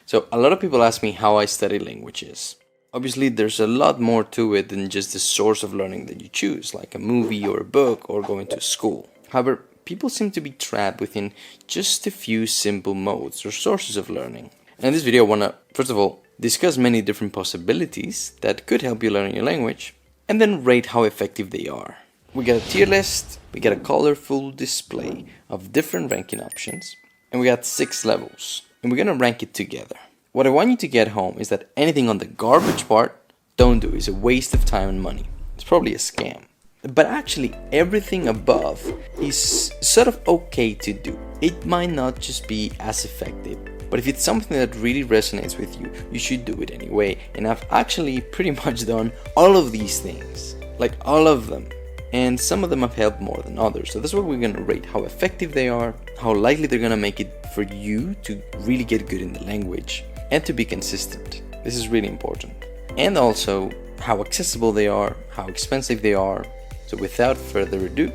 So a lot of people ask me how I study languages. Obviously, there's a lot more to it than just the source of learning that you choose, like a movie or a book or going to school. However, people seem to be trapped within just a few simple modes or sources of learning. And in this video, I want to, first of all, discuss many different possibilities that could help you learn your language, and then rate how effective they are. We got a tier list, we got a colorful display of different ranking options, and we got 6 levels, and we're gonna rank it together. What I want you to get home is that anything on the garbage part, don't do. It's a waste of time and money. It's probably a scam. But actually, everything above is sort of okay to do. It might not just be as effective, but if it's something that really resonates with you, you should do it anyway. And I've actually pretty much done all of these things, like all of them. And some of them have helped more than others. So that's what we're gonna rate, how effective they are, how likely they're gonna make it for you to really get good in the language, and to be consistent. This is really important. And also how accessible they are, how expensive they are. So without further ado,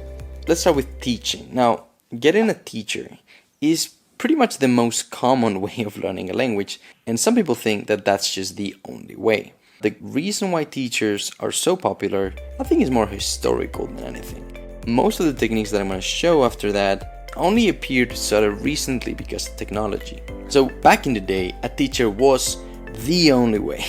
let's start with teaching. Now, getting a teacher is pretty much the most common way of learning a language, and some people think that that's just the only way. The reason why teachers are so popular, I think, is more historical than anything. Most of the techniques that I'm going to show after that only appeared sort of recently because of technology. So back in the day, a teacher was the only way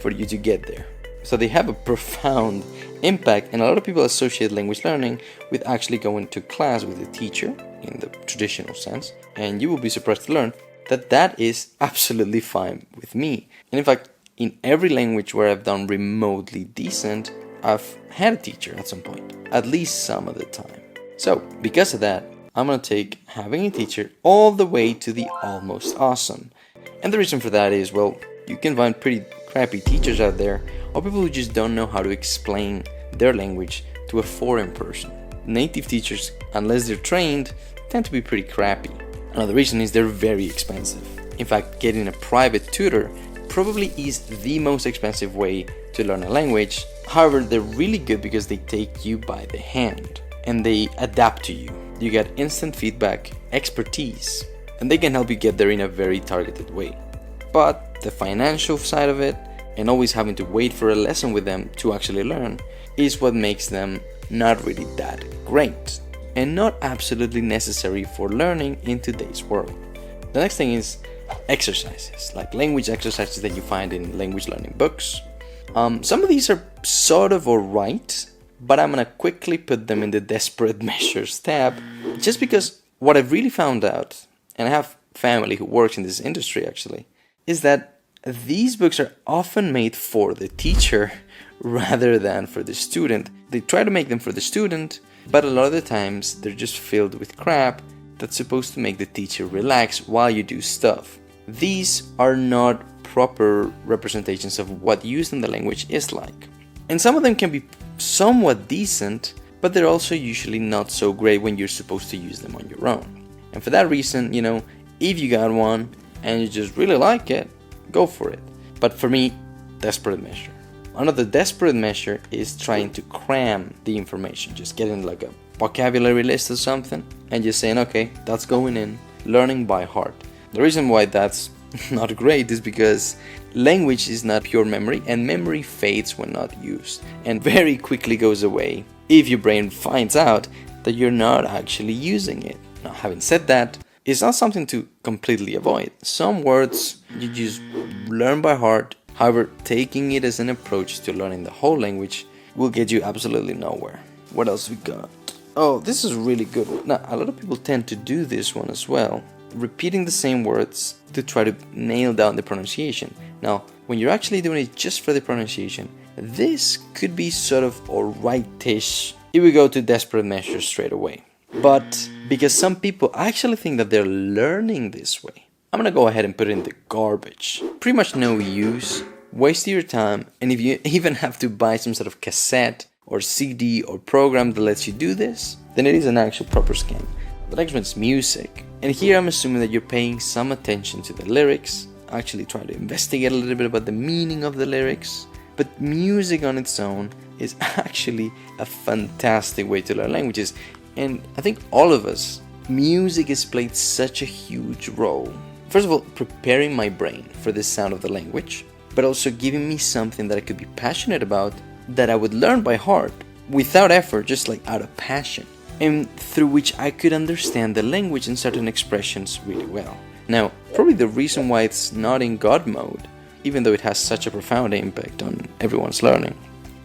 for you to get there. So they have a profound impact, and a lot of people associate language learning with actually going to class with a teacher in the traditional sense, and you will be surprised to learn that that is absolutely fine with me. And in fact, in every language where I've done remotely decent, I've had a teacher at some point, at least some of the time. So because of that, I'm going to take having a teacher all the way to the almost awesome. And the reason for that is, well, you can find pretty crappy teachers out there, or people who just don't know how to explain their language to a foreign person. Native teachers, unless they're trained, tend to be pretty crappy. Another reason is they're very expensive. In fact, getting a private tutor probably is the most expensive way to learn a language. However, they're really good because they take you by the hand and they adapt to you. You get instant feedback, expertise, and they can help you get there in a very targeted way. But the financial side of it, and always having to wait for a lesson with them to actually learn, is what makes them not really that great and not absolutely necessary for learning in today's world. The next thing is exercises, like language exercises that you find in language learning books. Some of these are sort of alright, but I'm gonna quickly put them in the desperate measures tab, just because what I've really found out, and I have family who works in this industry actually, is that these books are often made for the teacher rather than for the student. They try to make them for the student, but a lot of the times they're just filled with crap that's supposed to make the teacher relax while you do stuff. These are not proper representations of what use in the language is like. And some of them can be somewhat decent, but they're also usually not so great when you're supposed to use them on your own. And for that reason, if you got one and you just really like it, go for it. But for me, desperate measure. Another desperate measure is trying to cram the information, just getting like a vocabulary list or something and just saying, okay, that's going in, learning by heart. The reason why that's not great is because language is not pure memory, and memory fades when not used and very quickly goes away if your brain finds out that you're not actually using it. Now, having said that, it's not something to completely avoid. Some words you just learn by heart. However, taking it as an approach to learning the whole language will get you absolutely nowhere. What else we got? Oh, this is a really good one. Now, a lot of people tend to do this one as well, repeating the same words to try to nail down the pronunciation. Now, when you're actually doing it just for the pronunciation, this could be sort of alright-ish if we go to desperate measures straight away. But because some people actually think that they're learning this way, I'm gonna go ahead and put it in the garbage. Pretty much no use, waste your time, and if you even have to buy some sort of cassette or CD or program that lets you do this, then it is an actual proper scam. The next one's music. And here I'm assuming that you're paying some attention to the lyrics, actually trying to investigate a little bit about the meaning of the lyrics. But music on its own is actually a fantastic way to learn languages. And I think all of us, music has played such a huge role First of all, preparing my brain for the sound of the language, but also giving me something that I could be passionate about, that I would learn by heart, without effort, just like out of passion, and through which I could understand the language and certain expressions really well. Now, probably the reason why it's not in God mode, even though it has such a profound impact on everyone's learning,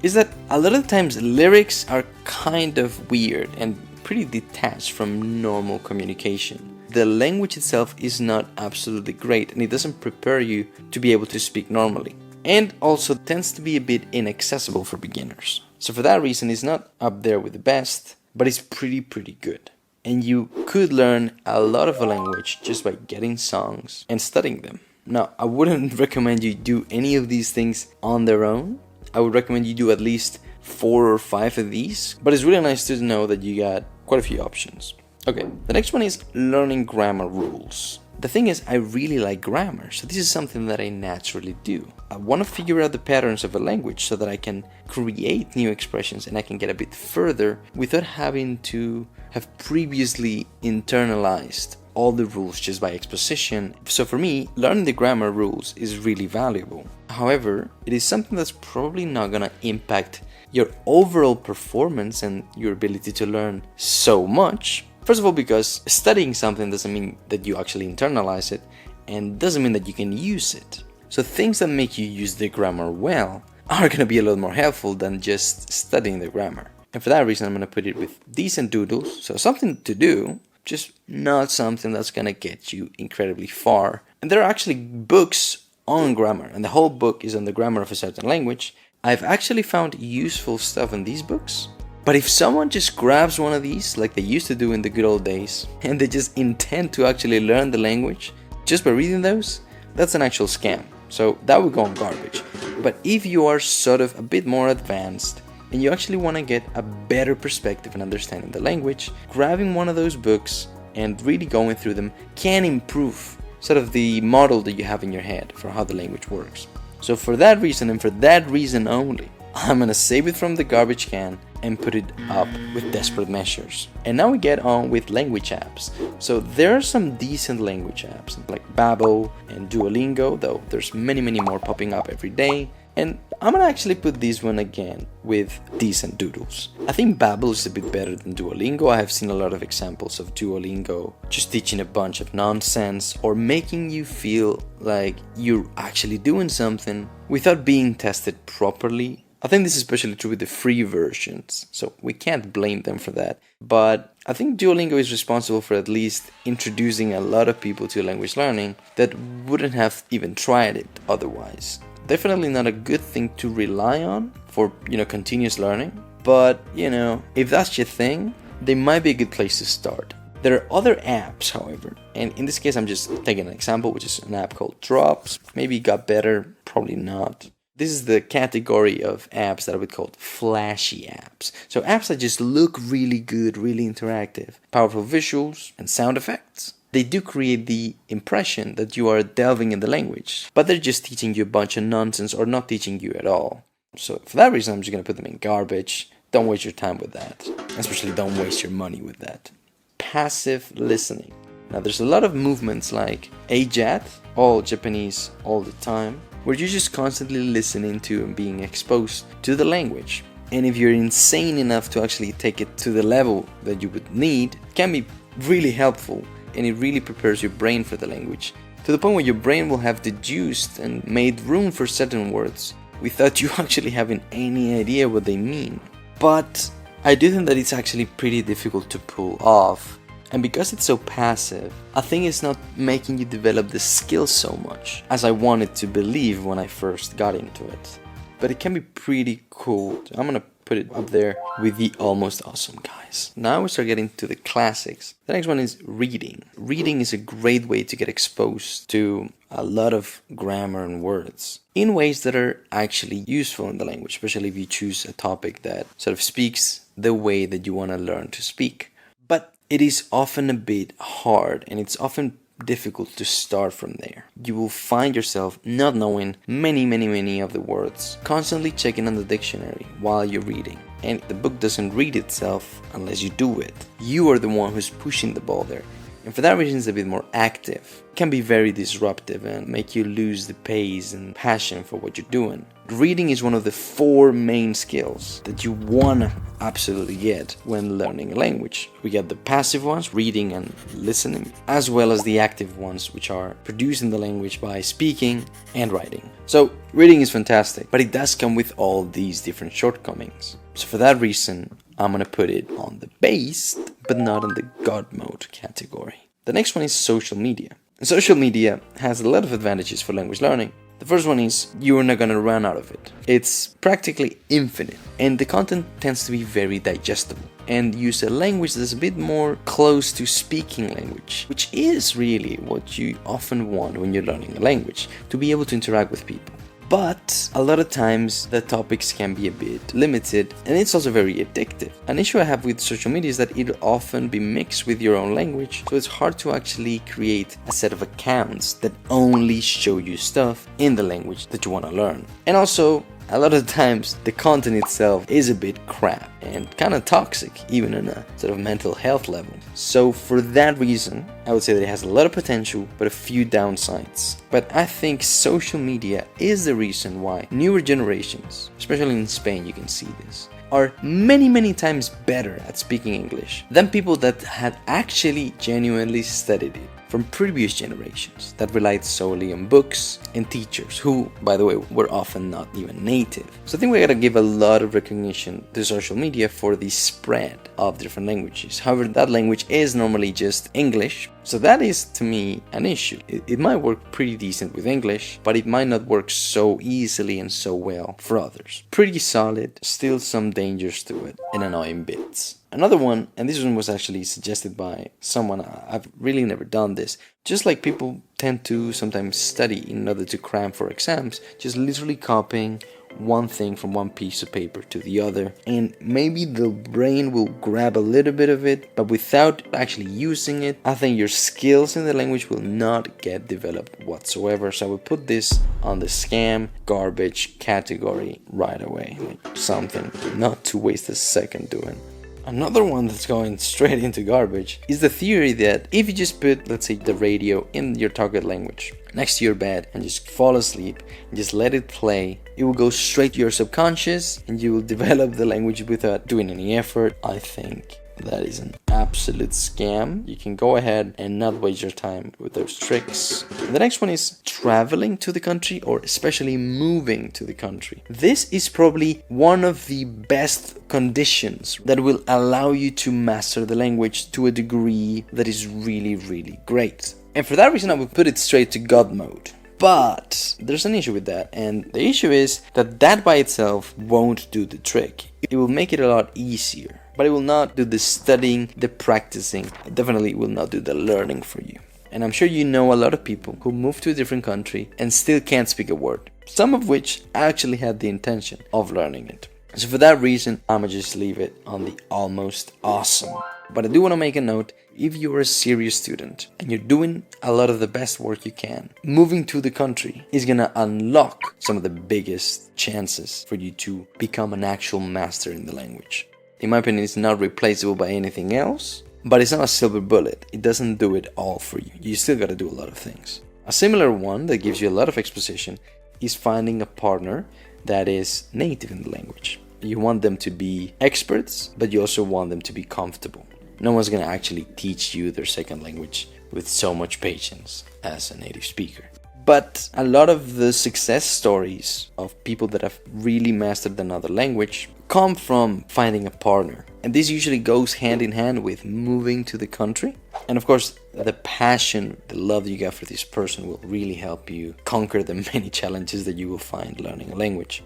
is that a lot of times lyrics are kind of weird and pretty detached from normal communication. The language itself is not absolutely great, and it doesn't prepare you to be able to speak normally, and also tends to be a bit inaccessible for beginners. So for that reason, it's not up there with the best, but it's pretty good. And you could learn a lot of a language just by getting songs and studying them. Now, I wouldn't recommend you do any of these things on their own. I would recommend you do at least 4 or 5 of these, but it's really nice to know that you got quite a few options. Okay, the next one is learning grammar rules. The thing is, I really like grammar, so this is something that I naturally do. I want to figure out the patterns of a language so that I can create new expressions and I can get a bit further without having to have previously internalized all the rules just by exposition. So for me, learning the grammar rules is really valuable. However, it is something that's probably not gonna impact your overall performance and your ability to learn so much. First of all, because studying something doesn't mean that you actually internalize it, and doesn't mean that you can use it. So things that make you use the grammar well are gonna be a lot more helpful than just studying the grammar. And for that reason, I'm gonna put it with decent doodles, so something to do, just not something that's gonna get you incredibly far. And there are actually books on grammar, and the whole book is on the grammar of a certain language. I've actually found useful stuff in these books. But if someone just grabs one of these, like they used to do in the good old days, and they just intend to actually learn the language just by reading those, that's an actual scam. So that would go on garbage. But if you are sort of a bit more advanced, and you actually want to get a better perspective and understanding the language, grabbing one of those books and really going through them can improve sort of the model that you have in your head for how the language works. So for that reason, and for that reason only, I'm gonna save it from the garbage can and put it up with desperate measures. And now we get on with language apps. So there are some decent language apps like Babbel and Duolingo, though there's many more popping up every day. And I'm gonna actually put this one again with decent doodles. I think Babbel is a bit better than Duolingo. I have seen a lot of examples of Duolingo just teaching a bunch of nonsense or making you feel like you're actually doing something without being tested properly. I think this is especially true with the free versions, so we can't blame them for that. But I think Duolingo is responsible for at least introducing a lot of people to language learning that wouldn't have even tried it otherwise. Definitely not a good thing to rely on for, continuous learning. But, if that's your thing, they might be a good place to start. There are other apps, however, and in this case I'm just taking an example, which is an app called Drops. Maybe it got better, probably not. This is the category of apps that I would call flashy apps. So apps that just look really good, really interactive, powerful visuals and sound effects. They do create the impression that you are delving in the language, but they're just teaching you a bunch of nonsense or not teaching you at all. So for that reason, I'm just going to put them in garbage. Don't waste your time with that. Especially don't waste your money with that. Passive listening. Now there's a lot of movements like AJAT, all Japanese all the time, where you're just constantly listening to and being exposed to the language. And if you're insane enough to actually take it to the level that you would need, it can be really helpful, and it really prepares your brain for the language, to the point where your brain will have deduced and made room for certain words without you actually having any idea what they mean. But I do think that it's actually pretty difficult to pull off. And because it's so passive, I think it's not making you develop the skill so much as I wanted to believe when I first got into it. But it can be pretty cool. I'm gonna put it up there with the almost awesome guys. Now we start getting to the classics. The next one is reading. Reading is a great way to get exposed to a lot of grammar and words in ways that are actually useful in the language, especially if you choose a topic that sort of speaks the way that you want to learn to speak. But it is often a bit hard, and it's often difficult to start from there. You will find yourself not knowing many of the words, constantly checking on the dictionary while you're reading. And the book doesn't read itself unless you do it. You are the one who's pushing the ball there. and for that reason it's a bit more active. It can be very disruptive and make you lose the pace and passion for what you're doing. Reading is one of the 4 main skills that you wanna absolutely get when learning a language. We get the passive ones, reading and listening, as well as the active ones, which are producing the language by speaking and writing. So reading is fantastic, but it does come with all these different shortcomings. So for that reason, I'm gonna put it on the based, but not on the God mode category. The next one is social media. And social media has a lot of advantages for language learning. The first one is you're not gonna run out of it. It's practically infinite, and the content tends to be very digestible and use a language that's a bit more close to speaking language, which is really what you often want when you're learning a language, to be able to interact with people. But a lot of times the topics can be a bit limited, and it's also very addictive. An issue I have with social media is that it'll often be mixed with your own language, so it's hard to actually create a set of accounts that only show you stuff in the language that you want to learn. And also, a lot of times the content itself is a bit crap and kind of toxic, even on a sort of mental health level. So for that reason, I would say that it has a lot of potential, but a few downsides. But I think social media is the reason why newer generations, especially in Spain you can see this, are many times better at speaking English than people that had actually genuinely studied it from previous generations that relied solely on books and teachers who, by the way, were often not even native. So I think we gotta give a lot of recognition to social media for the spread of different languages. However, that language is normally just English, so that is to me an issue. It might work pretty decent with English, but it might not work so easily and so well for others. Pretty solid, still some dangers to it and annoying bits. Another one, and this one was actually suggested by someone, I've really never done this, just like people tend to sometimes study in order to cram for exams, just literally copying one thing from one piece of paper to the other, and maybe the brain will grab a little bit of it, but without actually using it, I think your skills in the language will not get developed whatsoever. So I would put this on the scam garbage category right away, like something not to waste a second doing. Another one that's going straight into garbage is the theory that if you just put, let's say, the radio in your target language next to your bed and just fall asleep and just let it play, it will go straight to your subconscious and you will develop the language without doing any effort. I think that is an absolute scam. You can go ahead and not waste your time with those tricks. The next one is traveling to the country, or especially moving to the country. This is probably one of the best conditions that will allow you to master the language to a degree that is really great. And for that reason, I would put it straight to God mode. But there's an issue with that, and the issue is that by itself won't do the trick. It will make it a lot easier, but it will not do the studying, the practicing. It definitely will not do the learning for you. And I'm sure you know a lot of people who move to a different country and still can't speak a word, some of which actually had the intention of learning it. So for that reason, I'ma just leave it on the almost awesome. But I do want to make a note, if you're a serious student and you're doing a lot of the best work you can, moving to the country is gonna unlock some of the biggest chances for you to become an actual master in the language. In my opinion, it's not replaceable by anything else, but it's not a silver bullet. It doesn't do it all for you. You still gotta do a lot of things. A similar one that gives you a lot of exposition is finding a partner that is native in the language. You want them to be experts, but you also want them to be comfortable. No one's gonna actually teach you their second language with so much patience as a native speaker. But a lot of the success stories of people that have really mastered another language come from finding a partner. And this usually goes hand in hand with moving to the country. And of course, the passion, the love that you got for this person will really help you conquer the many challenges that you will find learning a language.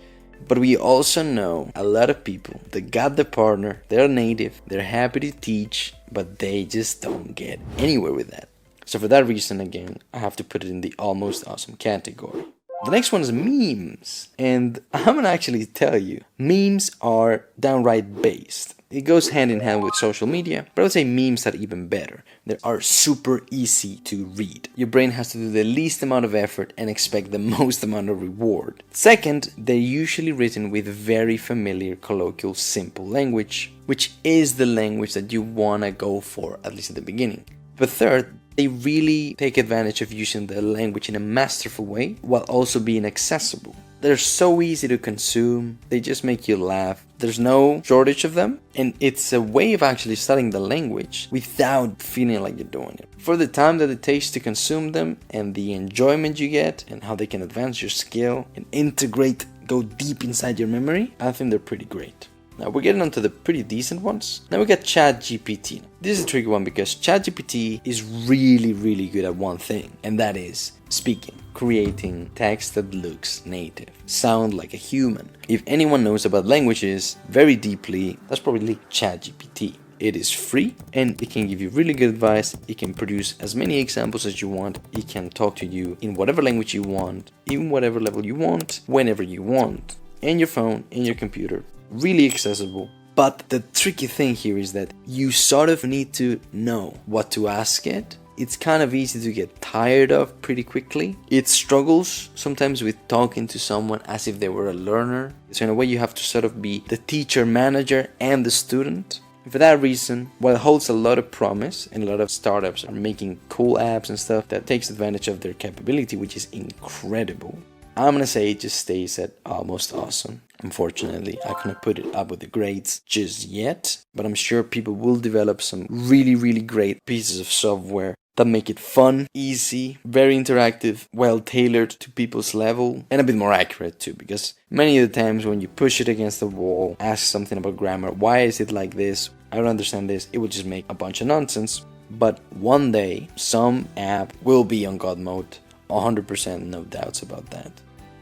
But we also know a lot of people that got the partner, they're native, they're happy to teach, but they just don't get anywhere with that. So for that reason, again, I have to put it in the almost awesome category. The next one is memes. And I'm gonna actually tell you, memes are downright based. It goes hand in hand with social media, but I would say memes are even better. They are super easy to read. Your brain has to do the least amount of effort and expect the most amount of reward. Second, they're usually written with very familiar, colloquial, simple language, which is the language that you wanna go for, at least at the beginning. But third, they really take advantage of using the language in a masterful way while also being accessible. They're so easy to consume, they just make you laugh. There's no shortage of them, and it's a way of actually studying the language without feeling like you're doing it. For the time that it takes to consume them and the enjoyment you get and how they can advance your skill and integrate, go deep inside your memory, I think they're pretty great. Now we're getting onto the pretty decent ones. Now we got ChatGPT. This is a tricky one because ChatGPT is really good at one thing, and that is speaking, creating text that looks native, sound like a human. If anyone knows about languages very deeply, that's probably ChatGPT. It is free and it can give you really good advice. It can produce as many examples as you want. It can talk to you in whatever language you want, in whatever level you want, whenever you want, in your phone, in your computer. Really accessible. But the tricky thing here is that you sort of need to know what to ask it. It's kind of easy to get tired of pretty quickly. It struggles sometimes with talking to someone as if they were a learner. So in a way you have to sort of be the teacher, manager and the student. And for that reason, while it holds a lot of promise and a lot of startups are making cool apps and stuff that takes advantage of their capability, which is incredible, I'm gonna say it just stays at almost awesome. Unfortunately, I cannot put it up with the grades just yet, but I'm sure people will develop some really great pieces of software that make it fun, easy, very interactive, well tailored to people's level, and a bit more accurate too, because many of the times when you push it against the wall, ask something about grammar, why is it like this, I don't understand this, it will just make a bunch of nonsense. But one day, some app will be on God mode, 100%, no doubts about that.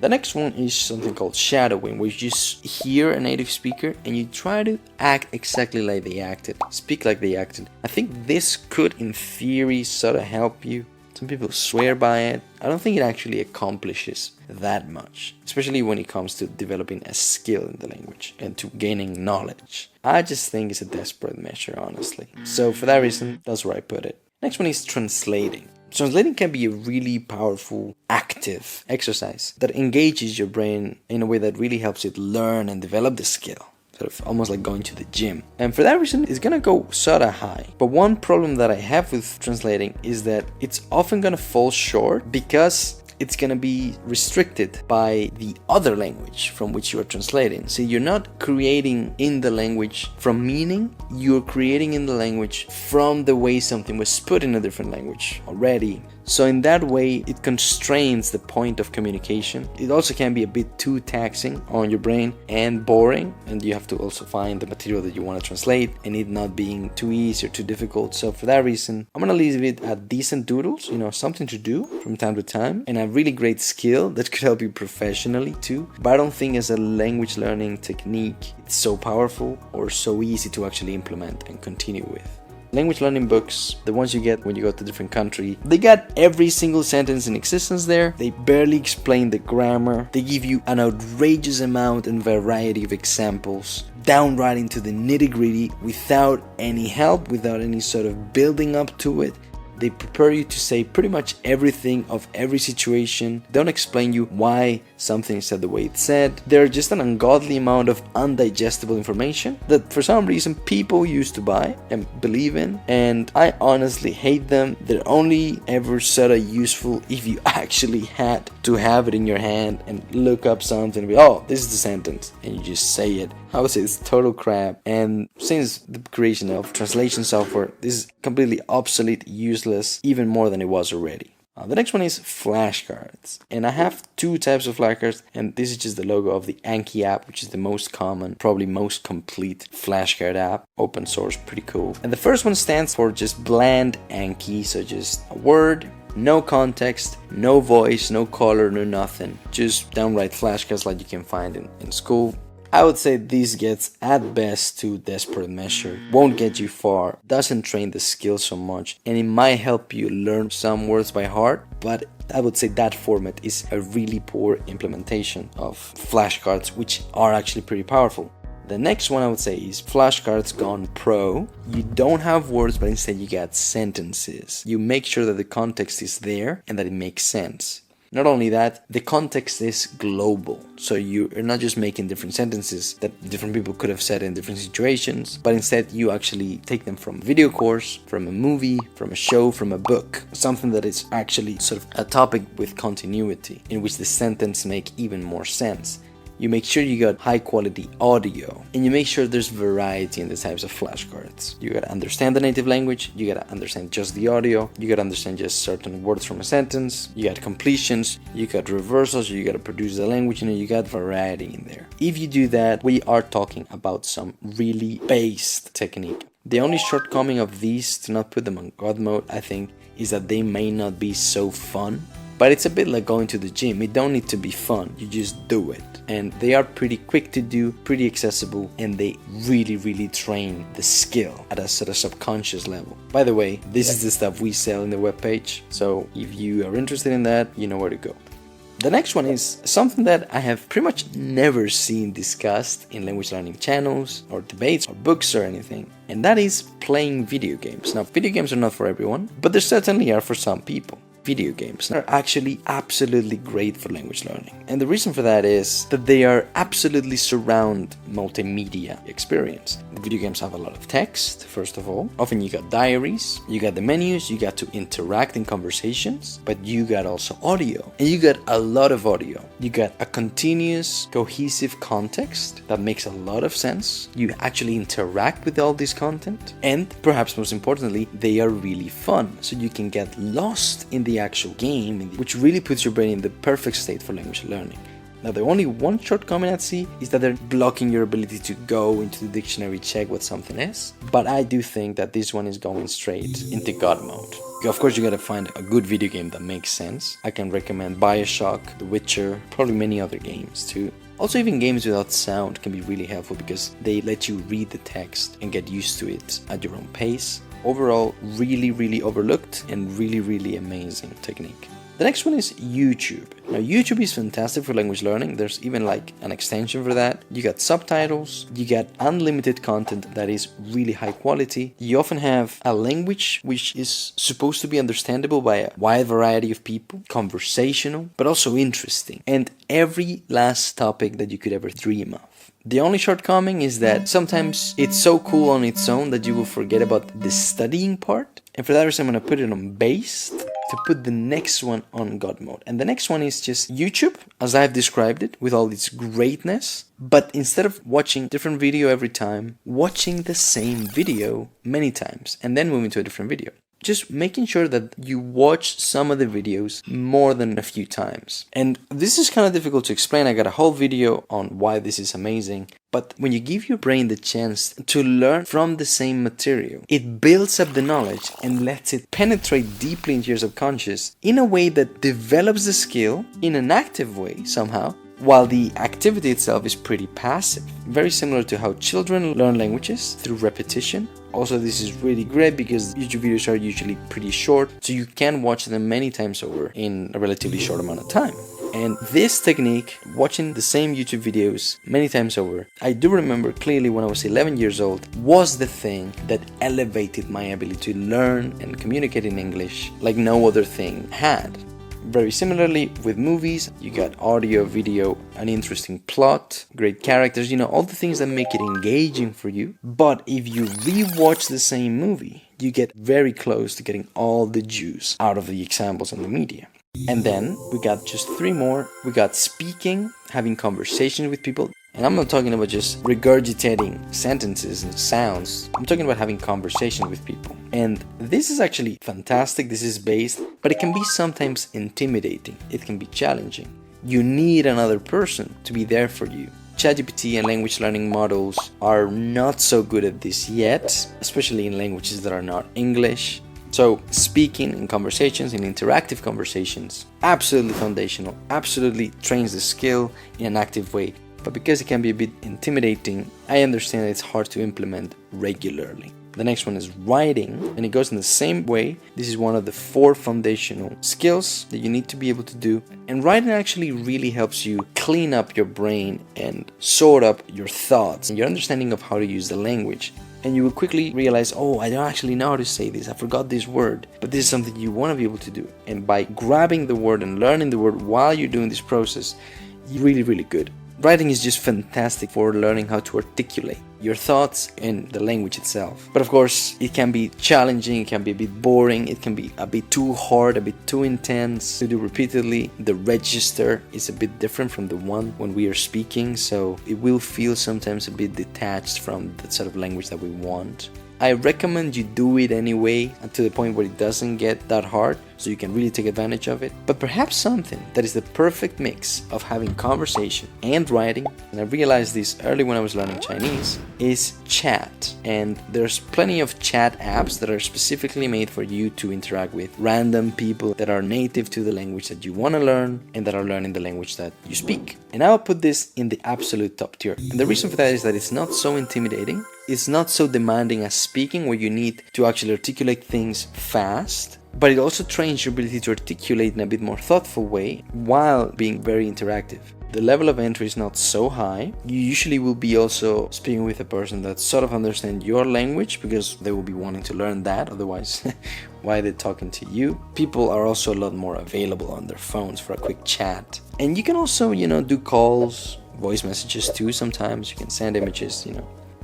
The next one is something called shadowing, where you just hear a native speaker and you try to act exactly like they acted, speak like they acted. I think this could, in theory, sort of help you. Some people swear by it. I don't think it actually accomplishes that much, especially when it comes to developing a skill in the language and to gaining knowledge. I just think it's a desperate measure, honestly. So for that reason, that's where I put it. Next one is translating. Translating can be a really powerful, active exercise that engages your brain in a way that really helps it learn and develop the skill. Sort of almost like going to the gym. And for that reason, it's gonna go sorta high. But one problem that I have with translating is that it's often gonna fall short because it's going to be restricted by the other language from which you are translating. So you're not creating in the language from meaning, you're creating in the language from the way something was put in a different language already. So in that way, it constrains the point of communication. It also can be a bit too taxing on your brain and boring, and you have to also find the material that you want to translate and it not being too easy or too difficult. So for that reason, I'm going to leave it at decent doodles, something to do from time to time, and a really great skill that could help you professionally too. But I don't think as a language learning technique, it's so powerful or so easy to actually implement and continue with. Language learning books, the ones you get when you go to a different country, they got every single sentence in existence there. They barely explain the grammar. They give you an outrageous amount and variety of examples, downright into the nitty-gritty, without any help, without any sort of building up to it. They prepare you to say pretty much everything of every situation. They don't explain you why something is said the way it's said. They're just an ungodly amount of undigestible information that for some reason people used to buy and believe in. And I honestly hate them. They're only ever sort of useful if you actually had to have it in your hand and look up something and be, oh, this is the sentence. And you just say it. I would say it's total crap. And since the creation of translation software, this is completely obsolete, useless, even more than it was already. The next one is flashcards. And I have two types of flashcards, and this is just the logo of the Anki app, which is the most common, probably most complete flashcard app. Open source, pretty cool. And the first one stands for just bland Anki, so just a word, no context, no voice, no color, no nothing. Just downright flashcards like you can find in school. I would say this gets at best to desperate measure, won't get you far, doesn't train the skill so much, and it might help you learn some words by heart, but I would say that format is a really poor implementation of flashcards, which are actually pretty powerful. The next one I would say is flashcards gone pro. You don't have words, but instead you get sentences. You make sure that the context is there and that it makes sense. Not only that, the context is global. So you're not just making different sentences that different people could have said in different situations, but instead you actually take them from a video course, from a movie, from a show, from a book. Something that is actually sort of a topic with continuity, in which the sentence make even more sense. You make sure you got high quality audio, and you make sure there's variety in the types of flashcards. You gotta understand the native language, you gotta understand just the audio, you gotta understand just certain words from a sentence, you got completions, you got reversals, you gotta produce the language, you got variety in there. If you do that, we are talking about some really based technique. The only shortcoming of these, to not put them on God mode, I think, is that they may not be so fun. But it's a bit like going to the gym. It don't need to be fun, you just do it. And they are pretty quick to do, pretty accessible, and they really train the skill at a sort of subconscious level. By the way, this is the stuff we sell in the webpage, so if you are interested in that, you know where to go. The next one is something that I have pretty much never seen discussed in language learning channels or debates or books or anything, and that is playing video games. Now, video games are not for everyone, but they certainly are for some people. Video games are actually absolutely great for language learning. And the reason for that is that they are absolutely surround multimedia experience. The video games have a lot of text, first of all. Often you got diaries, you got the menus, you got to interact in conversations, but you got also audio. And you got a lot of audio. You got a continuous, cohesive context that makes a lot of sense. You actually interact with all this content. And perhaps most importantly, they are really fun. So you can get lost in the actual game, which really puts your brain in the perfect state for language learning. Now, the only one shortcoming I'd see is that they're blocking your ability to go into the dictionary, check what something is. But I do think that this one is going straight into God mode. Of course, you gotta find a good video game that makes sense. I can recommend BioShock, The Witcher, probably many other games too. Also, even games without sound can be really helpful because they let you read the text and get used to it at your own pace. Overall, really overlooked and really amazing technique. The next one is YouTube. Now, YouTube is fantastic for language learning. There's even like an extension for that. You got subtitles, you got unlimited content that is really high quality. You often have a language which is supposed to be understandable by a wide variety of people, conversational, but also interesting, and every last topic that you could ever dream of. The only shortcoming is that sometimes it's so cool on its own that you will forget about the studying part. And for that reason, I'm going to put it on based to put the next one on God mode. And the next one is just YouTube, as I've described it, with all its greatness. But instead of watching different video every time, watching the same video many times and then moving to a different video. Just making sure that you watch some of the videos more than a few times. And this is kind of difficult to explain. I got a whole video on why this is amazing. But when you give your brain the chance to learn from the same material, it builds up the knowledge and lets it penetrate deeply into your subconscious in a way that develops the skill in an active way somehow, while the activity itself is pretty passive. Very similar to how children learn languages through repetition. Also, this is really great because YouTube videos are usually pretty short, so you can watch them many times over in a relatively short amount of time. And this technique, watching the same YouTube videos many times over, I do remember clearly when I was 11 years old, was the thing that elevated my ability to learn and communicate in English like no other thing had. Very similarly with movies, you got audio, video, an interesting plot, great characters, all the things that make it engaging for you. But if you rewatch the same movie, you get very close to getting all the juice out of the examples in the media. And then we got just 3 more. We got speaking, having conversations with people. And I'm not talking about just regurgitating sentences and sounds. I'm talking about having conversations with people. And this is actually fantastic. This is based, but it can be sometimes intimidating. It can be challenging. You need another person to be there for you. ChatGPT and language learning models are not so good at this yet, especially in languages that are not English. So speaking in conversations, in interactive conversations, absolutely foundational, absolutely trains the skill in an active way. But because it can be a bit intimidating, I understand that it's hard to implement regularly. The next one is writing, and it goes in the same way. This is one of the 4 foundational skills that you need to be able to do. And writing actually really helps you clean up your brain and sort up your thoughts and your understanding of how to use the language. and you will quickly realize, oh, I don't actually know how to say this, I forgot this word, but this is something you want to be able to do. And by grabbing the word and learning the word while you're doing this process, you're really, really good. Writing is just fantastic for learning how to articulate your thoughts and the language itself. But of course, it can be challenging, it can be a bit boring, it can be a bit too hard, a bit too intense to do repeatedly. The register is a bit different from the one when we are speaking, so it will feel sometimes a bit detached from the sort of language that we want. I recommend you do it anyway to the point where it doesn't get that hard, so you can really take advantage of it. But perhaps something that is the perfect mix of having conversation and writing, and I realized this early when I was learning Chinese, is chat. And there's plenty of chat apps that are specifically made for you to interact with random people that are native to the language that you want to learn and that are learning the language that you speak. And I'll put this in the absolute top tier. And the reason for that is that it's not so intimidating. It's not so demanding as speaking, where you need to actually articulate things fast, but it also trains your ability to articulate in a bit more thoughtful way while being very interactive. The level of entry is not so high. You usually will be also speaking with a person that sort of understands your language, because they will be wanting to learn that, otherwise why are they talking to you? People are also a lot more available on their phones for a quick chat. And you can also, do calls, voice messages too sometimes. You can send images,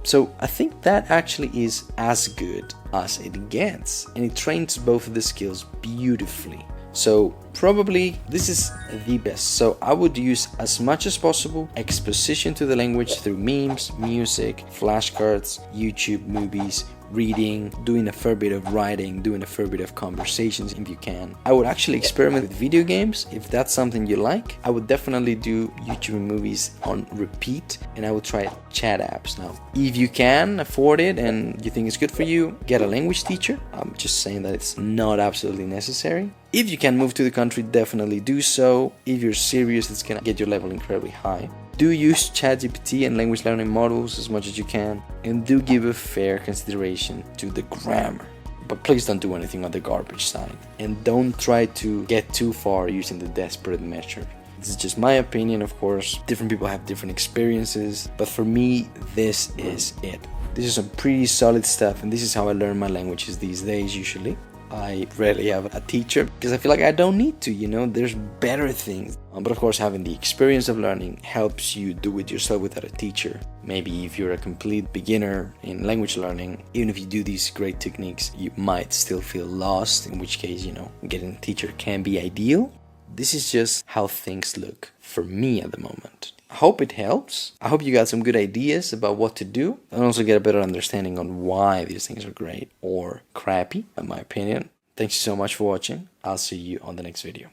So I think that actually is as good as it gets, and it trains both of the skills beautifully. So probably this is the best. So I would use as much as possible exposition to the language through memes, music, flashcards, YouTube, movies, reading, doing a fair bit of writing, doing a fair bit of conversations if you can. I would actually experiment with video games if that's something you like. I would definitely do YouTube and movies on repeat, and I would try chat apps. Now, if you can afford it and you think it's good for you, get a language teacher. I'm just saying that it's not absolutely necessary. If you can move to the country, definitely do so. If you're serious, it's gonna get your level incredibly high. Do use ChatGPT and language learning models as much as you can, and do give a fair consideration to the grammar. But please don't do anything on the garbage side, and don't try to get too far using the desperate measure. This is just my opinion, of course. Different people have different experiences, but for me, this is it. This is some pretty solid stuff, and this is how I learn my languages these days usually. I rarely have a teacher because I feel like I don't need to, there's better things. But of course, having the experience of learning helps you do it yourself without a teacher. Maybe if you're a complete beginner in language learning, even if you do these great techniques, you might still feel lost, in which case, getting a teacher can be ideal. This is just how things look for me at the moment. I hope it helps. I hope you got some good ideas about what to do, and also get a better understanding on why these things are great or crappy, in my opinion. Thanks so much for watching. I'll see you on the next video.